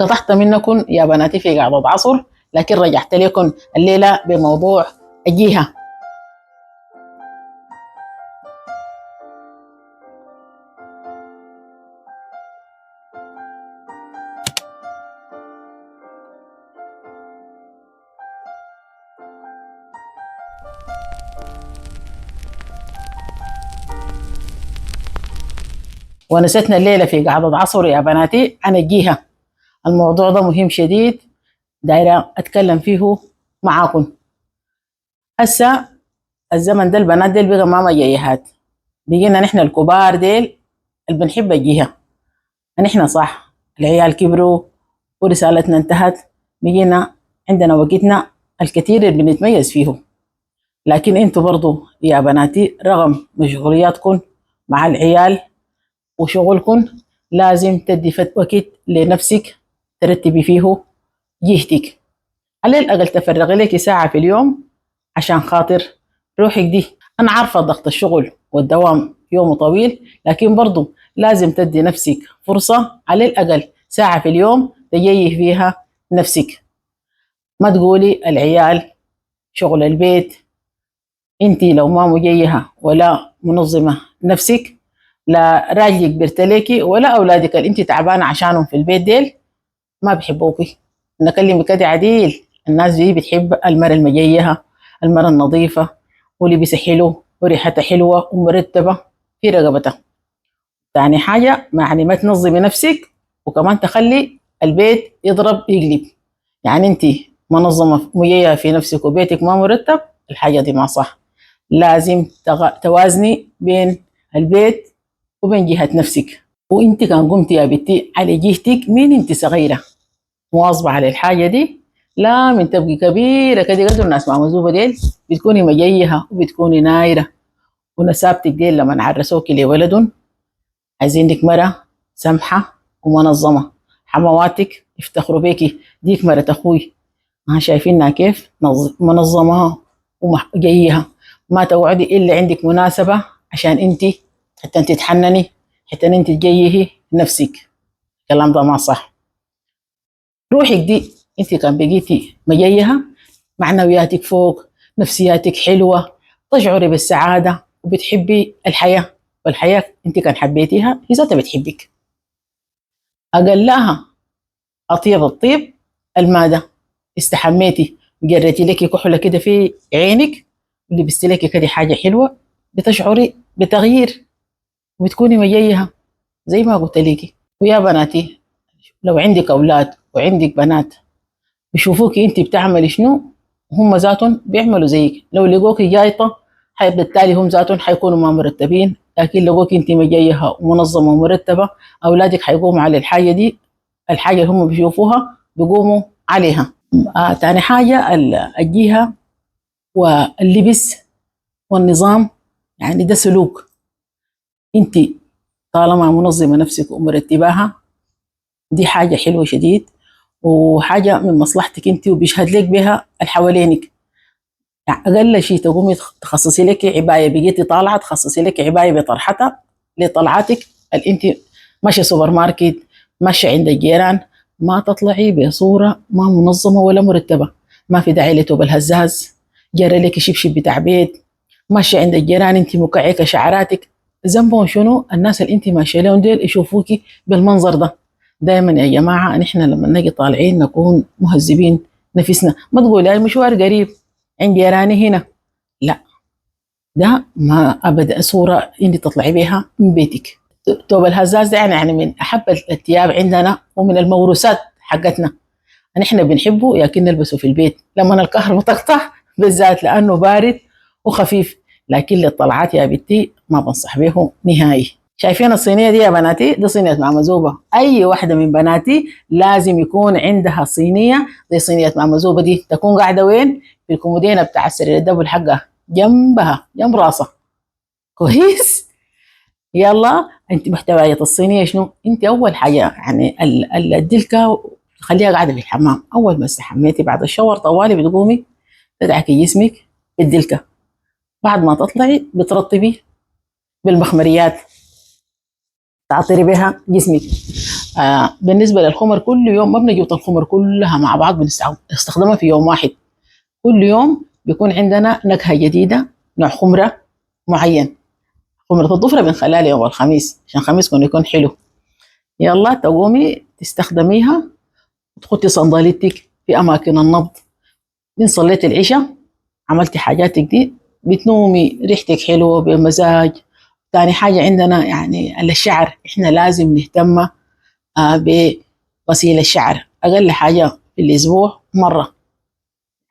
قطعت منكم يا بناتي في قعدة عصر، لكن رجعت لكم الليلة بموضوع الجهة. ونستنا الليلة في قعدة عصر يا بناتي عن الجهة. الموضوع ده مهم شديد، دايرة أتكلم فيه معاكم. هسا الزمن ده البنات ديل بقى ما مجيهات، بقينا نحن الكبار ديل اللي بنحب الجهة. نحن صح العيال كبروا ورسالتنا انتهت، بقينا عندنا وقتنا الكثير اللي بنتميز فيه. لكن انتوا برضو يا بناتي رغم مشغولياتكم مع العيال وشغلكم لازم تدي وقت لنفسك ترتبي فيه جهتك. على الأقل تفرغي لك ساعة في اليوم عشان خاطر روحك دي. أنا عارفة ضغط الشغل والدوام يوم طويل، لكن برضو لازم تدي نفسك فرصة على الأقل ساعة في اليوم تجيه فيها نفسك. ما تقولي العيال شغل البيت، انتي لو ما مجيهة ولا منظمة نفسك لا راجلك بيرتليكي ولا أولادك اللي انتي تعبانة عشانهم في البيت ديل ما بيحبوكي. نكلمك كده عديل، الناس دي بتحب المرأة المجيهة، المرأة النظيفة واللي بيسحلوا وريحتها حلوة ومرتبة في رقبتها. تاني حاجة يعني ما تنظمي نفسك وكمان تخلي البيت يضرب يقلب. يعني انت منظمة مجيهة في نفسك وبيتك ما مرتب، الحاجة دي ما صح. لازم توازني بين البيت وبين جهة نفسك. وانت كان قمتي يا بنتي على جهتك مين انت صغيرة مواظبة على الحاجة دي، لا من تبقي كبيرة كده قدر الناس مع مزوبة ديل بتكوني مجيهة وبتكوني نايرة. ونسابتك ديل لما عرسوكي لولد عايزينك مرة سمحة ومنظمة، حمواتك يفتخروا بيكي ديك مرة أخوي ما شايفينها كيف منظمة وجيهة. ما توعدي إلا عندك مناسبة عشان انت حتى انت تحنني حتى انت تجيهي نفسك. الكلام ده ما صح. روحك دي انت كان بقيتي مجيهة، معنوياتك فوق، نفسياتك حلوة، تشعري بالسعادة وبتحبي الحياة. والحياة انت كان حبيتيها هي ذاتها بتحبك. أقلها أطيب الطيب المادة، استحميتي جريتي لك كحلة كده في عينك ولبستي لك كده حاجة حلوة بتشعري بتغيير وبتكوني مجيهة زي ما قلت لك. ويا بناتي لو عندك أولاد وعندك بنات بيشوفوكي انت بتعملي شنو هم ذاتهم بيعملوا زيك. لو لقوكي جايطة بالتالي هم ذاتهم حيكونوا ما مرتبين، لكن لقوكي انت مجيهة ومنظمة ومرتبة أولادك حيقوموا على الحاجة دي، الحاجة اللي هم بيشوفوها بيقوموا عليها. تاني حاجة الجهة واللبس والنظام، يعني ده سلوك. انت طالما منظمة نفسك ومرتباها دي حاجة حلوة شديد وحاجة من مصلحتك انت وبيشهد لك بها الحوالينك. يعني أقل شيء تقومي تخصصي لك عباية، بقيتي طالعة تخصصي لك عباية بطرحتها لطلعاتك اللي انت ماشية سوبر ماركت ماشية عند الجيران، ما تطلعي بصورة ما منظمة ولا مرتبة. ما في داعي لتوب الهزاز، جرى لك شبشب بتاع بيت، ماشية عند الجيران انت مكعكة شعراتك. ذنبهم شنو الناس اللي انت ماشية لهم ديل يشوفوكي بالمنظر ده؟ دايما يا جماعة نحن لما نجي طالعين نكون مهذبين نفسنا. ما تقول هاي مشوار قريب عند جيراني هنا، لا ده ما أبدا صورة انت تطلعي بها من بيتك. توب الهزاز ده يعني من أحب الثياب عندنا ومن الموروثات حقتنا، نحن بنحبه لكن نلبسه في البيت لما الكهرباء تقطع بالذات لأنه بارد وخفيف. لكن للطلعات يا بنتي ما بنصح به نهائي. شايفين الصينية دي يا بناتي؟ دي صينية ماما زوبة. أي واحدة من بناتي لازم يكون عندها صينية زي صينية ماما زوبة دي، تكون قاعدة وين؟ في الكومودينة بتاع السرير الدبل حقها جنبها جنب راسها كويس. يلا انت محتويات الصينيه شنو؟ انت اول حاجه يعني الدلكه خليها قاعده في الحمام. اول ما استحميتي بعد الشاور طوالي بتقومي تدعكي جسمك بالدلكه، بعد ما تطلعي بترطبي بالمخمريات تعطري بها جسمك. بالنسبة للخمر كل يوم ما بنجيب الخمر كلها مع بعض بنستخدمها في يوم واحد. كل يوم بيكون عندنا نكهة جديدة، نوع خمرة معين. خمرة الضفرة بنخليها ليوم الخميس عشان الخميس يكون حلو. يلا تقومي تستخدميها وتحطي صندالتك في أماكن النبض. من صليت العشاء عملتي حاجاتك دي بتنومي ريحتك حلوة بمزاج. تاني حاجة عندنا يعني الشعر، احنا لازم نهتم بغسيل الشعر أقل حاجة في الأسبوع مرة،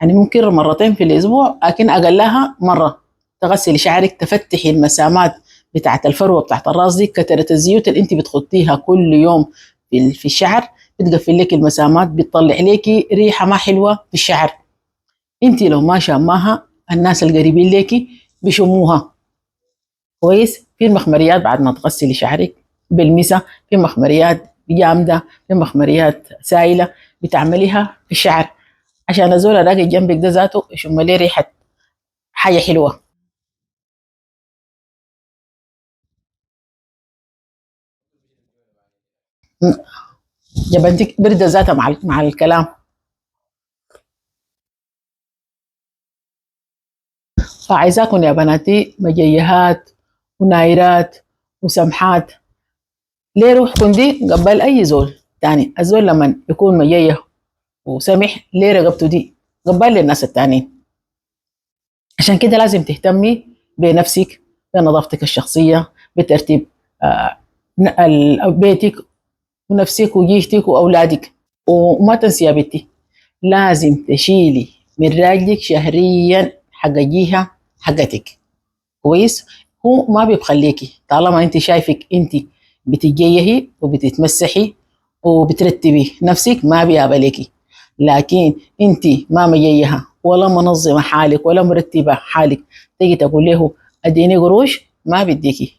يعني ممكن مرتين في الأسبوع لكن أقلها مرة. تغسلي شعرك، تفتحي المسامات بتاعت الفروة بتاعت الراس دي، كترة الزيوت اللي انت بتخطيها كل يوم في الشعر بتقفل لك المسامات، بتطلع لك ريحة ما حلوة في الشعر. انت لو ما شاماها الناس القريبين ليكي بيشموها. كويس. في المخمريات بعد ما تغسلي شعرك بالمسا، في مخمريات جامدة، في مخمريات سائلة بتعمليها في الشعر عشان الزول راقي جنبك ده ذاته يشم ليه ريحة حاجة حلوة. جبنتك برد ذاتها مع الكلام. فعايزاكم يا بناتي مجيهات ونايرات وسمحات. ليه روحكم دي قبل اي زول تاني. الزول لما يكون مجيه وسمح ليه رقبته دي قبل للناس التانيين. عشان كده لازم تهتمي بنفسك، بنظافتك الشخصية، بترتيب آه، بيتك ونفسك وجيشتك وأولادك. وما تنسي يا بنتي لازم تشيلي من راجلك شهريا حق جيها حقتك. كويس. هو ما بيبخليكي طالما انت شايفك انت بتجيهي وبتتمسحي وبترتبي نفسك ما بيقبليكي. لكن انت ما مجيها ولا منظمه حالك ولا مرتبه حالك، تيجي تقول له اديني قروش ما بديكي.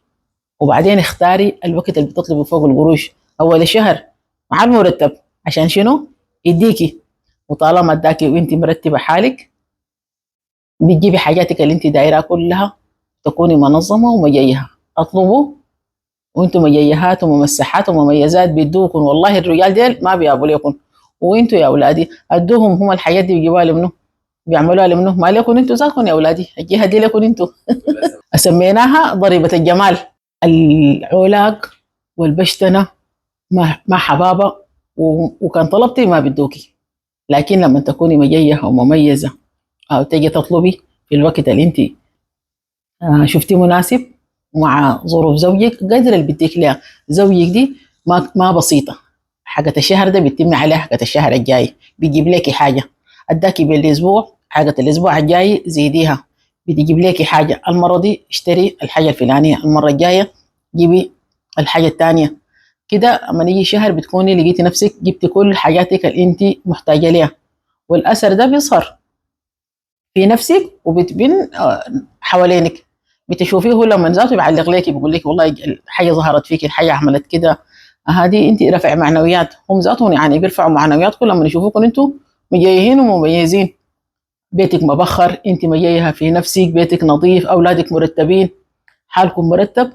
وبعدين اختاري الوقت اللي بتطلبي فوق القروش اول الشهر مع المرتب عشان شنو يديكي. وطالما اداكي وانت مرتبه حالك بتجيبي حاجاتك اللي انت دايراها كلها، تكوني منظمه ومجيهه. اطلبوا وانتم مجيهات وممسحات ومميزات بيدوكم، والله الرجال ديل ما بيابوا لكم. وانتم يا اولادي ادوهم هم الحاجات دي بيجيبوها لمنه، بيعملوها لمنه، ما لكم انتم ذاتكم يا اولادي، الجهه دي لكم انتم. سميناها ضريبه الجمال. العلاق والبشتنه ما حبابه وكان طلبتي ما بدوكي. لكن لما تكوني مجيهه ومميزه او تجي تطلبي في الوقت اللي انت شفتيه مناسب مع ظروف زوجك قدر اللي بديك لها زوجك دي ما بسيطة. حاجة الشهر ده بتتم عليها حاجة الشهر الجاي، بيجيب لك حاجة اداكي بالاسبوع حاجة الاسبوع الجاي زيديها، بتجيب لك حاجة المرة دي اشتري الحاجة الفلانية، المرة الجاية جيبي الحاجة الثانية. كده اما يجي شهر بتكوني لقيتي نفسك جبتي كل حاجاتك اللي انت محتاجة ليها. والاثر ده بيظهر في نفسك وبتبين حوالينك. بتشوفيه هو لما ذاته بيعلق لك بيقول لك والله الحاجه ظهرت فيك، الحاجه عملت كده. هذه انت رفع معنويات، هم ذاتهم يعني بيرفعوا معنوياتكم لما يشوفوكم انتم مجيهين ومميزين. بيتك مبخر، انت مجيهه في نفسك، بيتك نظيف، اولادك مرتبين، حالكم مرتب.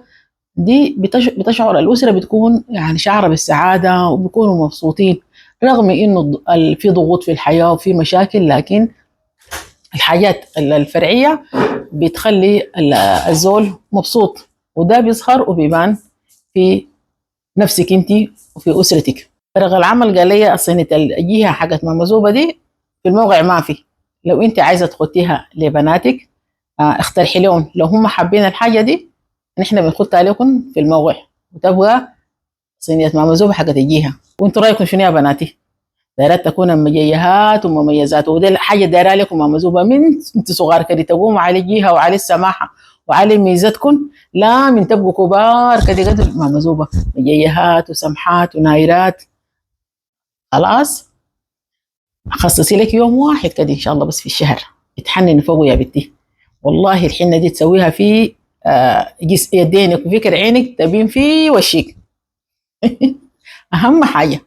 دي بتشعر الاسره بتكون يعني شعره بالسعاده وبيكونوا مبسوطين. رغم انه في ضغوط في الحياه وفي مشاكل، لكن الحاجات الفرعية بتخلي الزول مبسوط، وده بيظهر وبيبان في نفسك انت وفي اسرتك. فرغ العمل قال لي الصينية الجهة حقت ماما زوبة دي في الموقع ما في. لو انت عايزة تخطيها لبناتك اقترحي لهم، لو هم حابين الحاجة دي نحن بنخطها لكم في الموقع وتبقى صينية ماما زوبة حقت الجهة. وانتوا رايكم شنو يا بناتي؟ دايرات تكون مجيهات ومميزات، ودي حاجه دايره لكم مزوبه من انت صغار كده تقوموا على الجهه وعلى السماحه وعلى ميزتكم، لا من تبقوا كبار كده قدر ما مزوبه مجيهات وسمحات ونايرات. خلاص خصصي لك يوم واحد كده ان شاء الله بس في الشهر اتحنن فوقه يا بنتي. والله الحنه دي تسويها في يدينك وفكر عينك تبين في وشك. اهم حاجه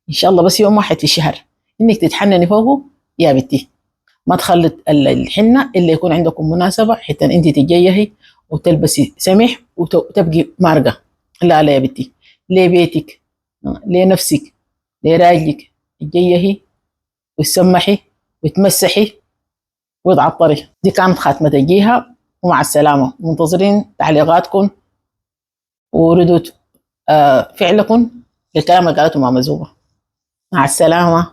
ان شاء الله بس يوم واحد في الشهر انك تتحنني فوقه يا بنتي. ما تخلي الحنه الا يكون عندكم مناسبه حتى انت تتجيهي وتلبسي سمح وتبقي مارقه. لا لا يا بنتي، ليه بيتك لنفسك لراجلك تجيهي وتسمحي وتمسحي وتعطري. دي كانت خاتمة الجيهة، ومع السلامة. منتظرين تعليقاتكم وردود فعلكم للكلام اللي قالته ماما زوبة. مع السلامة.